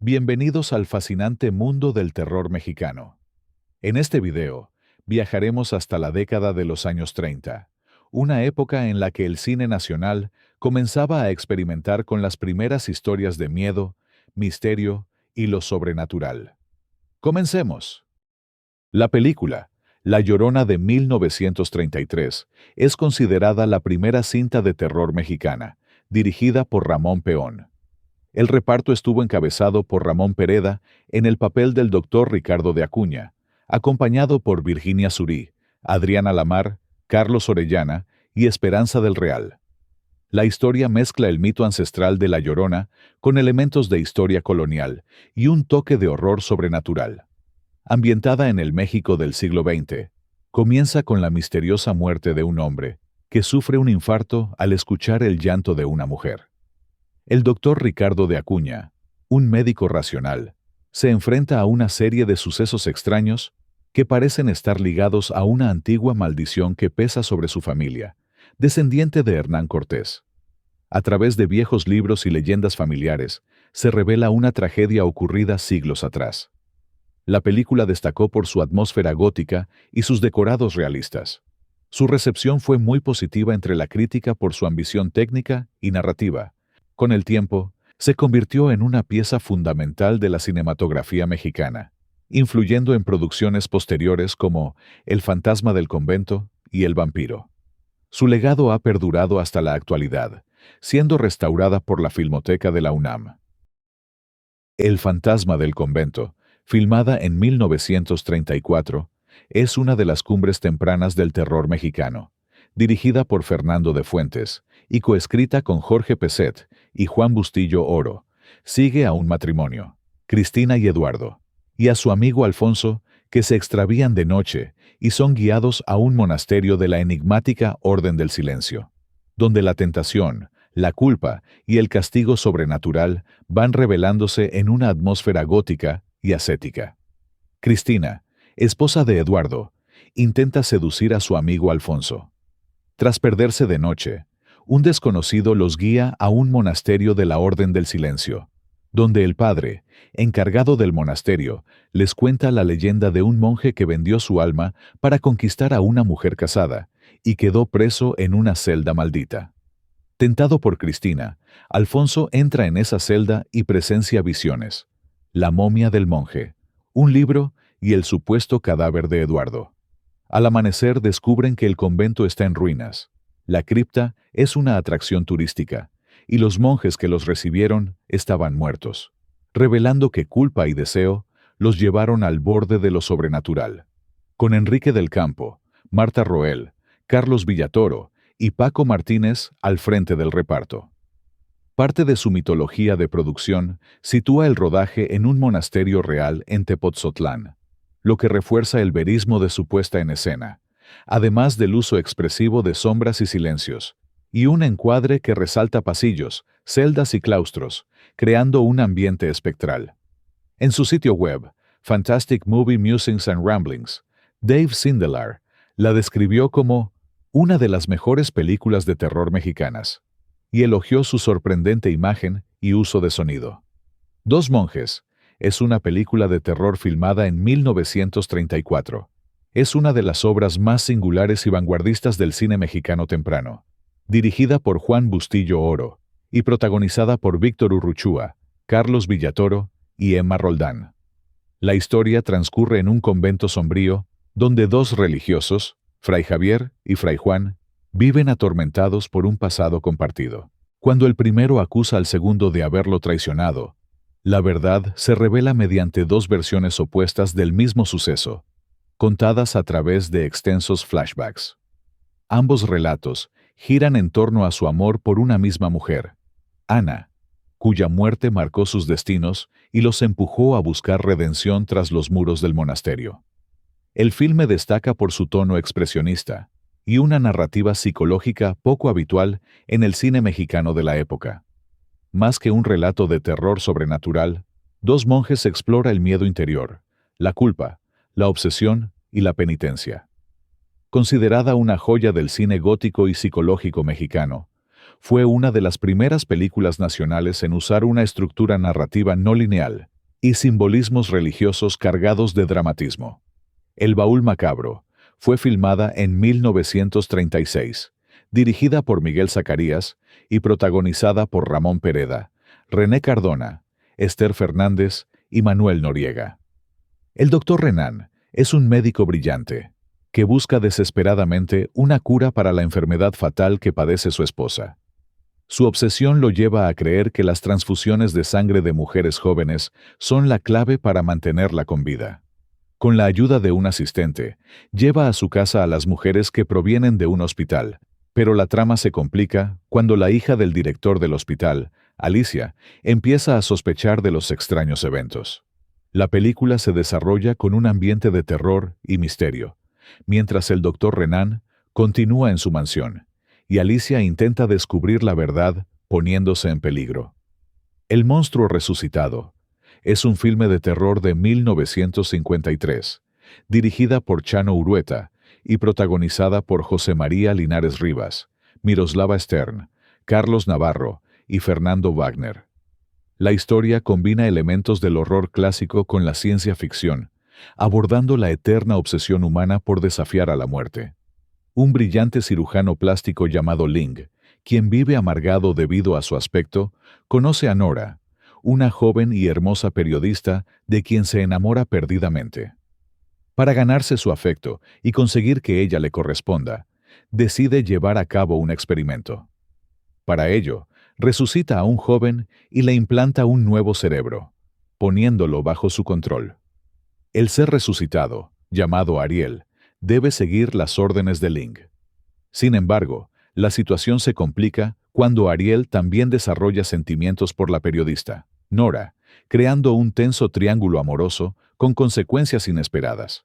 Bienvenidos al fascinante mundo del terror mexicano. En este video, viajaremos hasta la década de los años 30, una época en la que el cine nacional comenzaba a experimentar con las primeras historias de miedo, misterio y lo sobrenatural. Comencemos. La película La Llorona de 1933 es considerada la primera cinta de terror mexicana, dirigida por Ramón Peón. El reparto estuvo encabezado por Ramón Pereda en el papel del Dr. Ricardo de Acuña, acompañado por Virginia Surí, Adriana Lamar, Carlos Orellana y Esperanza del Real. La historia mezcla el mito ancestral de La Llorona con elementos de historia colonial y un toque de horror sobrenatural. Ambientada en el México del siglo XX, comienza con la misteriosa muerte de un hombre que sufre un infarto al escuchar el llanto de una mujer. El doctor Ricardo de Acuña, un médico racional, se enfrenta a una serie de sucesos extraños que parecen estar ligados a una antigua maldición que pesa sobre su familia, descendiente de Hernán Cortés. A través de viejos libros y leyendas familiares, se revela una tragedia ocurrida siglos atrás. La película destacó por su atmósfera gótica y sus decorados realistas. Su recepción fue muy positiva entre la crítica por su ambición técnica y narrativa. Con el tiempo, se convirtió en una pieza fundamental de la cinematografía mexicana, influyendo en producciones posteriores como El fantasma del convento y El vampiro. Su legado ha perdurado hasta la actualidad, siendo restaurada por la Filmoteca de la UNAM. El fantasma del convento, filmada en 1934, es una de las cumbres tempranas del terror mexicano, dirigida por Fernando de Fuentes y coescrita con Jorge Peset y Juan Bustillo Oro. Sigue a un matrimonio, Cristina y Eduardo, y a su amigo Alfonso, que se extravían de noche y son guiados a un monasterio de la enigmática Orden del Silencio, donde la tentación, la culpa y el castigo sobrenatural van revelándose en una atmósfera gótica y ascética. Cristina, esposa de Eduardo, intenta seducir a su amigo Alfonso. Tras perderse de noche, un desconocido los guía a un monasterio de la Orden del Silencio, donde el padre, encargado del monasterio, les cuenta la leyenda de un monje que vendió su alma para conquistar a una mujer casada y quedó preso en una celda maldita. Tentado por Cristina, Alfonso entra en esa celda y presencia visiones: la momia del monje, un libro y el supuesto cadáver de Eduardo. Al amanecer descubren que el convento está en ruinas. La cripta es una atracción turística, y los monjes que los recibieron estaban muertos, revelando que culpa y deseo los llevaron al borde de lo sobrenatural. Con Enrique del Campo, Marta Roel, Carlos Villatoro y Paco Martínez al frente del reparto. Parte de su mitología de producción sitúa el rodaje en un monasterio real en Tepotzotlán, lo que refuerza el verismo de su puesta en escena, además del uso expresivo de sombras y silencios, y un encuadre que resalta pasillos, celdas y claustros, creando un ambiente espectral. En su sitio web, Fantastic Movie Musings and Ramblings, Dave Sindelar la describió como una de las mejores películas de terror mexicanas, y elogió su sorprendente imagen y uso de sonido. Dos monjes es una película de terror filmada en 1934. Es una de las obras más singulares y vanguardistas del cine mexicano temprano, dirigida por Juan Bustillo Oro y protagonizada por Víctor Urruchúa, Carlos Villatoro y Emma Roldán. La historia transcurre en un convento sombrío donde dos religiosos, Fray Javier y Fray Juan, viven atormentados por un pasado compartido. Cuando el primero acusa al segundo de haberlo traicionado, la verdad se revela mediante dos versiones opuestas del mismo suceso, contadas a través de extensos flashbacks. Ambos relatos giran en torno a su amor por una misma mujer, Ana, cuya muerte marcó sus destinos y los empujó a buscar redención tras los muros del monasterio. El filme destaca por su tono expresionista y una narrativa psicológica poco habitual en el cine mexicano de la época. Más que un relato de terror sobrenatural, Dos monjes explora el miedo interior, la culpa, la obsesión y la penitencia. Considerada una joya del cine gótico y psicológico mexicano, fue una de las primeras películas nacionales en usar una estructura narrativa no lineal y simbolismos religiosos cargados de dramatismo. El baúl macabro fue filmada en 1936, dirigida por Miguel Zacarías y protagonizada por Ramón Pereda, René Cardona, Esther Fernández y Manuel Noriega. El doctor Renan es un médico brillante que busca desesperadamente una cura para la enfermedad fatal que padece su esposa. Su obsesión lo lleva a creer que las transfusiones de sangre de mujeres jóvenes son la clave para mantenerla con vida. Con la ayuda de un asistente, lleva a su casa a las mujeres que provienen de un hospital, pero la trama se complica cuando la hija del director del hospital, Alicia, empieza a sospechar de los extraños eventos. La película se desarrolla con un ambiente de terror y misterio, mientras el doctor Renan continúa en su mansión, y Alicia intenta descubrir la verdad poniéndose en peligro. El monstruo resucitado es un filme de terror de 1953, dirigida por Chano Urueta y protagonizada por José María Linares Rivas, Miroslava Stern, Carlos Navarro y Fernando Wagner. La historia combina elementos del horror clásico con la ciencia ficción, abordando la eterna obsesión humana por desafiar a la muerte. Un brillante cirujano plástico llamado Ling, quien vive amargado debido a su aspecto, conoce a Nora, una joven y hermosa periodista de quien se enamora perdidamente. Para ganarse su afecto y conseguir que ella le corresponda, decide llevar a cabo un experimento. Para ello, resucita a un joven y le implanta un nuevo cerebro, poniéndolo bajo su control. El ser resucitado, llamado Ariel, debe seguir las órdenes de Ling. Sin embargo, la situación se complica cuando Ariel también desarrolla sentimientos por la periodista, Nora, creando un tenso triángulo amoroso con consecuencias inesperadas.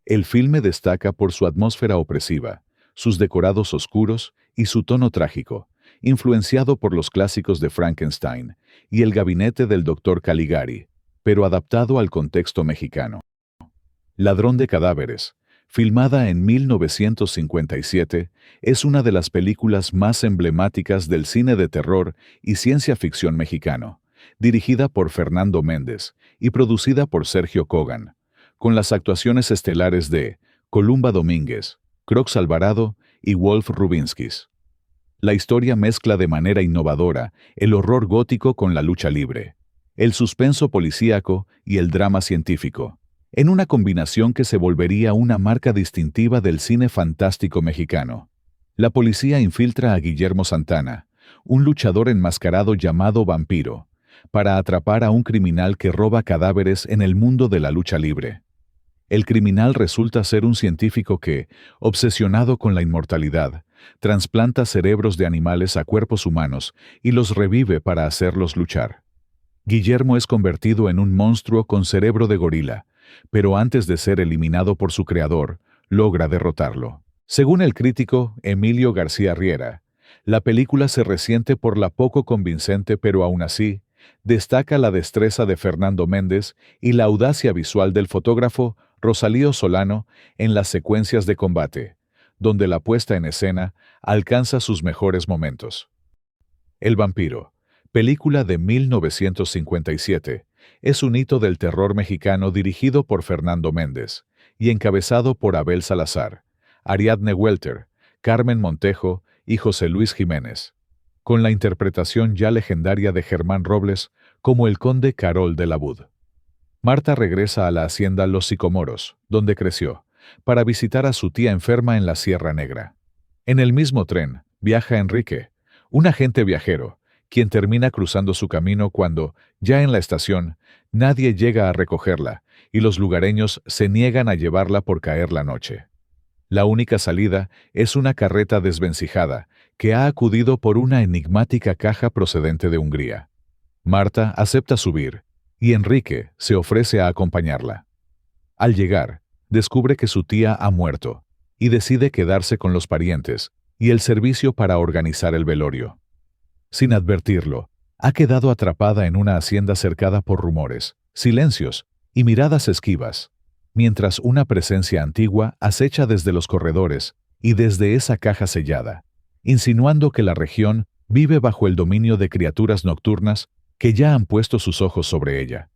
El filme destaca por su atmósfera opresiva, sus decorados oscuros y su tono trágico, influenciado por los clásicos de Frankenstein y El gabinete del Dr. Caligari, pero adaptado al contexto mexicano. Ladrón de cadáveres, filmada en 1957, es una de las películas más emblemáticas del cine de terror y ciencia ficción mexicano, dirigida por Fernando Méndez y producida por Sergio Kogan, con las actuaciones estelares de Columba Domínguez, Crox Alvarado y Wolf Rubinskis. La historia mezcla de manera innovadora el horror gótico con la lucha libre, el suspenso policíaco y el drama científico, en una combinación que se volvería una marca distintiva del cine fantástico mexicano. La policía infiltra a Guillermo Santana, un luchador enmascarado llamado Vampiro, para atrapar a un criminal que roba cadáveres en el mundo de la lucha libre. El criminal resulta ser un científico que, obsesionado con la inmortalidad, trasplanta cerebros de animales a cuerpos humanos y los revive para hacerlos luchar. Guillermo es convertido en un monstruo con cerebro de gorila, pero antes de ser eliminado por su creador, logra derrotarlo. Según el crítico Emilio García Riera, la película se resiente por la poco convincente, pero aún así, destaca la destreza de Fernando Méndez y la audacia visual del fotógrafo Rosalío Solano en las secuencias de combate, donde la puesta en escena alcanza sus mejores momentos. El vampiro, película de 1957, es un hito del terror mexicano dirigido por Fernando Méndez y encabezado por Abel Salazar, Ariadne Welter, Carmen Montejo y José Luis Jiménez, con la interpretación ya legendaria de Germán Robles como el conde Carol de Labud. Marta regresa a la hacienda Los Sicomoros, donde creció, para visitar a su tía enferma en la Sierra Negra. En el mismo tren viaja Enrique, un agente viajero, quien termina cruzando su camino cuando, ya en la estación, nadie llega a recogerla y los lugareños se niegan a llevarla por caer la noche. La única salida es una carreta desvencijada que ha acudido por una enigmática caja procedente de Hungría. Marta acepta subir y Enrique se ofrece a acompañarla. Al llegar, descubre que su tía ha muerto y decide quedarse con los parientes y el servicio para organizar el velorio. Sin advertirlo, ha quedado atrapada en una hacienda cercada por rumores, silencios y miradas esquivas, mientras una presencia antigua acecha desde los corredores y desde esa caja sellada, insinuando que la región vive bajo el dominio de criaturas nocturnas que ya han puesto sus ojos sobre ella.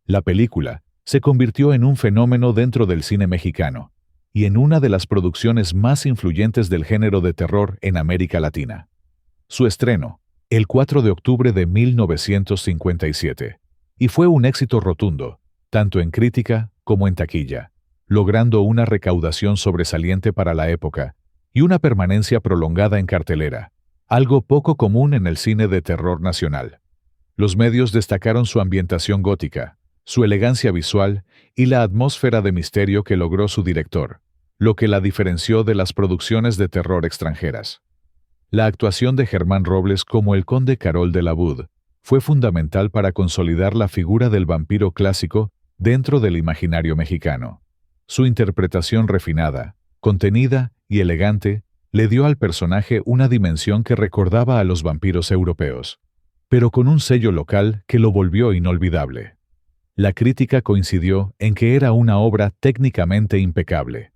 La película se convirtió en un fenómeno dentro del cine mexicano y en una de las producciones más influyentes del género de terror en América Latina. Su estreno, el 4 de octubre de 1957, y fue un éxito rotundo, tanto en crítica como en taquilla, logrando una recaudación sobresaliente para la época y una permanencia prolongada en cartelera, algo poco común en el cine de terror nacional. Los medios destacaron su ambientación gótica, su elegancia visual y la atmósfera de misterio que logró su director, lo que la diferenció de las producciones de terror extranjeras. La actuación de Germán Robles como el conde Carol de Labud fue fundamental para consolidar la figura del vampiro clásico dentro del imaginario mexicano. Su interpretación refinada, contenida y elegante le dio al personaje una dimensión que recordaba a los vampiros europeos, pero con un sello local que lo volvió inolvidable. La crítica coincidió en que era una obra técnicamente impecable.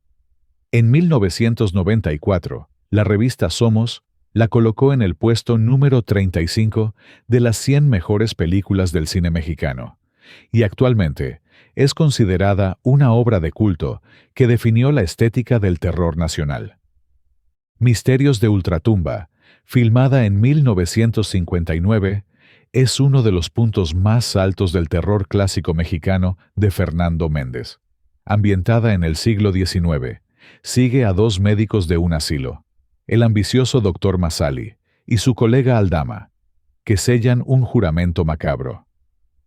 En 1994, la revista Somos la colocó en el puesto número 35 de las 100 mejores películas del cine mexicano, y actualmente es considerada una obra de culto que definió la estética del terror nacional. Misterios de Ultratumba, filmada en 1959, es uno de los puntos más altos del terror clásico mexicano de Fernando Méndez. Ambientada en el siglo XIX, sigue a dos médicos de un asilo, el ambicioso Dr. Massali y su colega Aldama, que sellan un juramento macabro.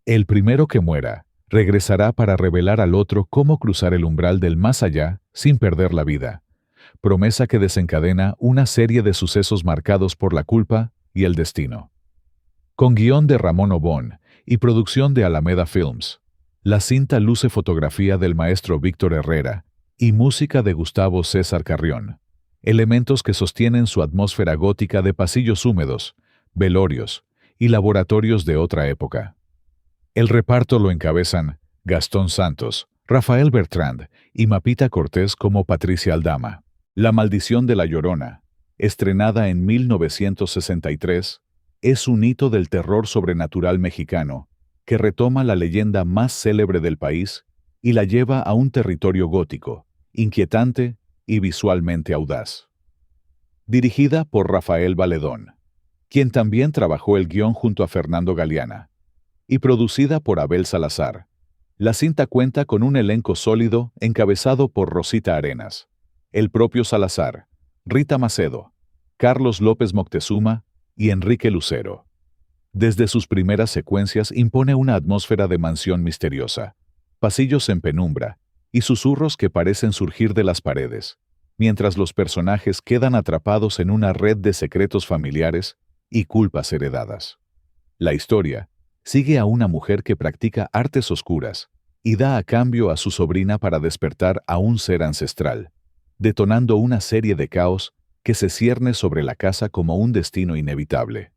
El primero que muera regresará para revelar al otro cómo cruzar el umbral del más allá sin perder la vida, promesa que desencadena una serie de sucesos marcados por la culpa y el destino. Con guión de Ramón Obón y producción de Alameda Films, la cinta luce fotografía del maestro Víctor Herrera y música de Gustavo César Carrión, elementos que sostienen su atmósfera gótica de pasillos húmedos, velorios y laboratorios de otra época. El reparto lo encabezan Gastón Santos, Rafael Bertrand y Mapita Cortés como Patricia Aldama. La maldición de la Llorona, estrenada en 1963, es un hito del terror sobrenatural mexicano que retoma la leyenda más célebre del país y la lleva a un territorio gótico, inquietante y visualmente audaz. Dirigida por Rafael Valedón, quien también trabajó el guión junto a Fernando Galeana, y producida por Abel Salazar. La cinta cuenta con un elenco sólido encabezado por Rosita Arenas, el propio Salazar, Rita Macedo, Carlos López Moctezuma y Enrique Lucero. Desde sus primeras secuencias impone una atmósfera de mansión misteriosa, pasillos en penumbra y susurros que parecen surgir de las paredes, mientras los personajes quedan atrapados en una red de secretos familiares y culpas heredadas. La historia sigue a una mujer que practica artes oscuras y da a cambio a su sobrina para despertar a un ser ancestral, detonando una serie de caos que se cierne sobre la casa como un destino inevitable.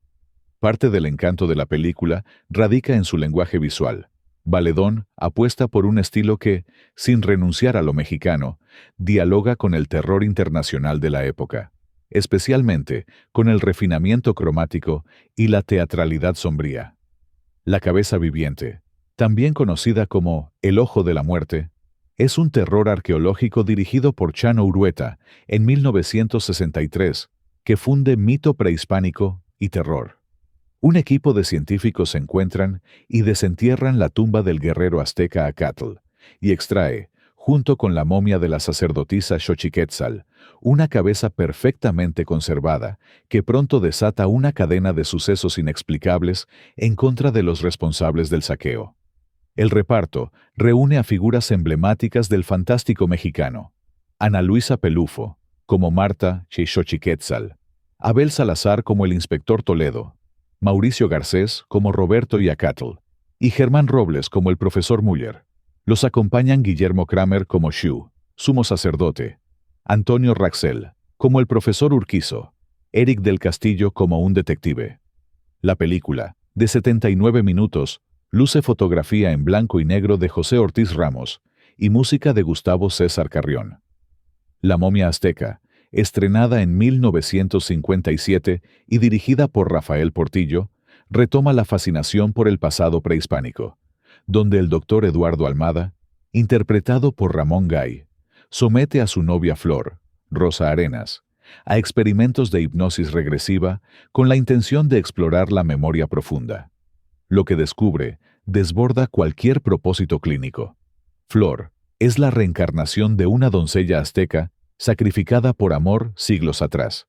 Parte del encanto de la película radica en su lenguaje visual. Valedón apuesta por un estilo que, sin renunciar a lo mexicano, dialoga con el terror internacional de la época, especialmente con el refinamiento cromático y la teatralidad sombría. La cabeza viviente, también conocida como El ojo de la muerte, es un terror arqueológico dirigido por Chano Urueta en 1963, que funde mito prehispánico y terror. Un equipo de científicos se encuentran y desentierran la tumba del guerrero azteca Acatl y extrae, junto con la momia de la sacerdotisa Xochiquetzal, una cabeza perfectamente conservada que pronto desata una cadena de sucesos inexplicables en contra de los responsables del saqueo. El reparto reúne a figuras emblemáticas del fantástico mexicano: Ana Luisa Pelufo, como Marta Xochiquetzal, Abel Salazar como el inspector Toledo, Mauricio Garcés como Roberto Yacatl, y Germán Robles como el profesor Müller. Los acompañan Guillermo Kramer como Shu, sumo sacerdote, Antonio Raxel como el profesor Urquizo, Eric del Castillo como un detective. La película, de 79 minutos, luce fotografía en blanco y negro de José Ortiz Ramos y música de Gustavo César Carrión. La momia azteca, estrenada en 1957 y dirigida por Rafael Portillo, retoma la fascinación por el pasado prehispánico, donde el doctor Eduardo Almada, interpretado por Ramón Gay, somete a su novia Flor, Rosa Arenas, a experimentos de hipnosis regresiva con la intención de explorar la memoria profunda. Lo que descubre desborda cualquier propósito clínico. Flor es la reencarnación de una doncella azteca sacrificada por amor siglos atrás.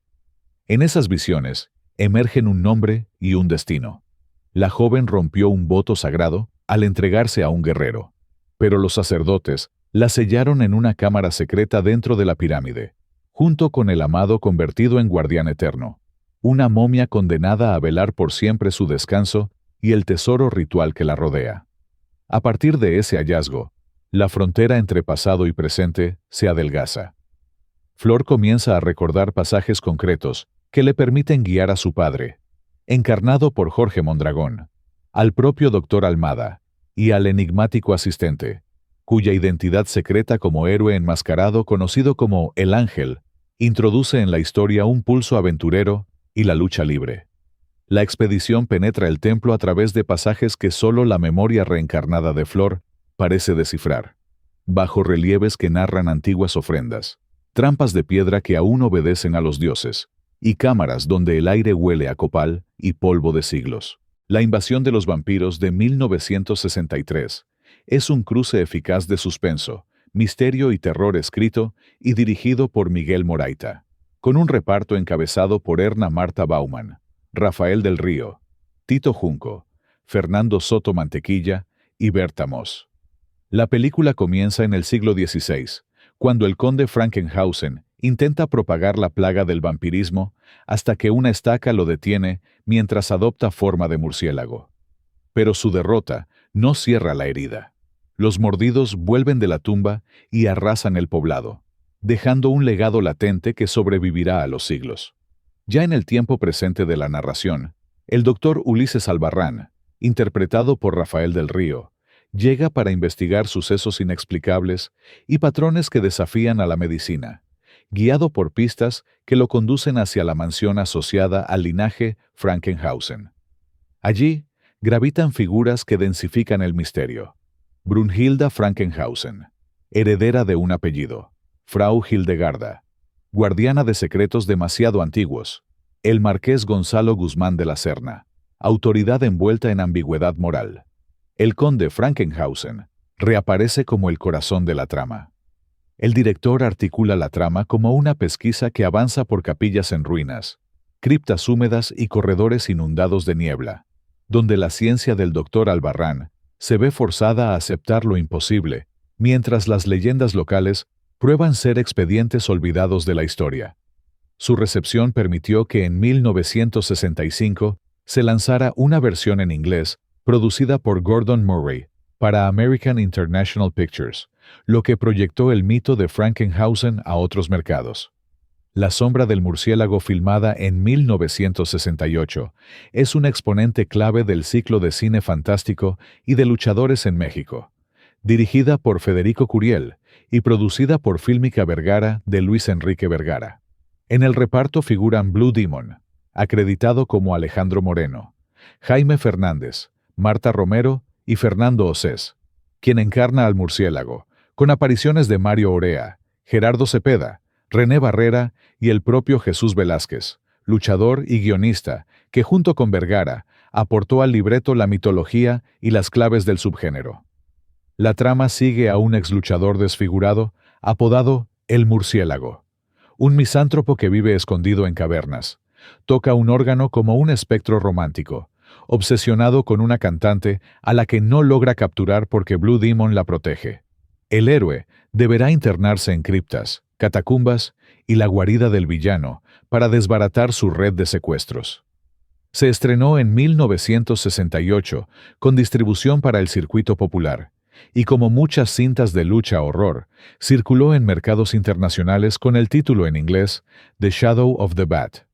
En esas visiones emergen un nombre y un destino. La joven rompió un voto sagrado al entregarse a un guerrero, pero los sacerdotes la sellaron en una cámara secreta dentro de la pirámide, junto con el amado convertido en guardián eterno, una momia condenada a velar por siempre su descanso y el tesoro ritual que la rodea. A partir de ese hallazgo, la frontera entre pasado y presente se adelgaza. Flor comienza a recordar pasajes concretos que le permiten guiar a su padre, encarnado por Jorge Mondragón, al propio doctor Almada y al enigmático asistente, cuya identidad secreta como héroe enmascarado conocido como El Ángel, introduce en la historia un pulso aventurero y la lucha libre. La expedición penetra el templo a través de pasajes que solo la memoria reencarnada de Flor parece descifrar, bajo relieves que narran antiguas ofrendas, trampas de piedra que aún obedecen a los dioses, y cámaras donde el aire huele a copal y polvo de siglos. La invasión de los vampiros de 1963 es un cruce eficaz de suspenso, misterio y terror escrito y dirigido por Miguel Moraita, con un reparto encabezado por Erna Marta Bauman, Rafael del Río, Tito Junco, Fernando Soto Mantequilla y Berta Moss. La película comienza en el siglo XVI, cuando el conde Frankenhausen intenta propagar la plaga del vampirismo hasta que una estaca lo detiene mientras adopta forma de murciélago. Pero su derrota no cierra la herida. Los mordidos vuelven de la tumba y arrasan el poblado, dejando un legado latente que sobrevivirá a los siglos. Ya en el tiempo presente de la narración, el doctor Ulises Albarrán, interpretado por Rafael del Río, llega para investigar sucesos inexplicables y patrones que desafían a la medicina, guiado por pistas que lo conducen hacia la mansión asociada al linaje Frankenhausen. Allí gravitan figuras que densifican el misterio. Brunhilda Frankenhausen, heredera de un apellido, Frau Hildegarda, guardiana de secretos demasiado antiguos, el marqués Gonzalo Guzmán de la Serna, autoridad envuelta en ambigüedad moral. El conde Frankenhausen reaparece como el corazón de la trama. El director articula la trama como una pesquisa que avanza por capillas en ruinas, criptas húmedas y corredores inundados de niebla, donde la ciencia del doctor Albarrán se ve forzada a aceptar lo imposible, mientras las leyendas locales prueban ser expedientes olvidados de la historia. Su recepción permitió que en 1965 se lanzara una versión en inglés producida por Gordon Murray para American International Pictures, lo que proyectó el mito de Frankenhausen a otros mercados. La sombra del murciélago, filmada en 1968, es un exponente clave del ciclo de cine fantástico y de luchadores en México. Dirigida por Federico Curiel y producida por Fílmica Vergara de Luis Enrique Vergara. En el reparto figuran Blue Demon, acreditado como Alejandro Moreno, Jaime Fernández, Marta Romero y Fernando Osés, quien encarna al murciélago, con apariciones de Mario Orea, Gerardo Cepeda, René Barrera y el propio Jesús Velázquez, luchador y guionista, que junto con Vergara aportó al libreto la mitología y las claves del subgénero. La trama sigue a un exluchador desfigurado, apodado El Murciélago, un misántropo que vive escondido en cavernas. Toca un órgano como un espectro romántico, obsesionado con una cantante a la que no logra capturar porque Blue Demon la protege. El héroe deberá internarse en criptas, catacumbas y la guarida del villano para desbaratar su red de secuestros. Se estrenó en 1968 con distribución para el circuito popular, y como muchas cintas de lucha-horror, circuló en mercados internacionales con el título en inglés The Shadow of the Bat.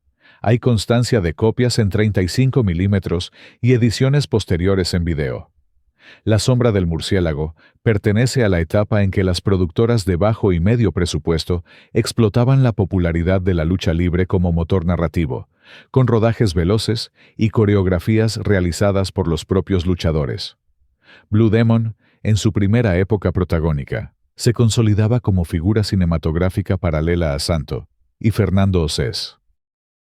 Hay constancia de copias en 35 milímetros y ediciones posteriores en video. La sombra del murciélago pertenece a la etapa en que las productoras de bajo y medio presupuesto explotaban la popularidad de la lucha libre como motor narrativo, con rodajes veloces y coreografías realizadas por los propios luchadores. Blue Demon, en su primera época protagónica, se consolidaba como figura cinematográfica paralela a Santo y Fernando Osés.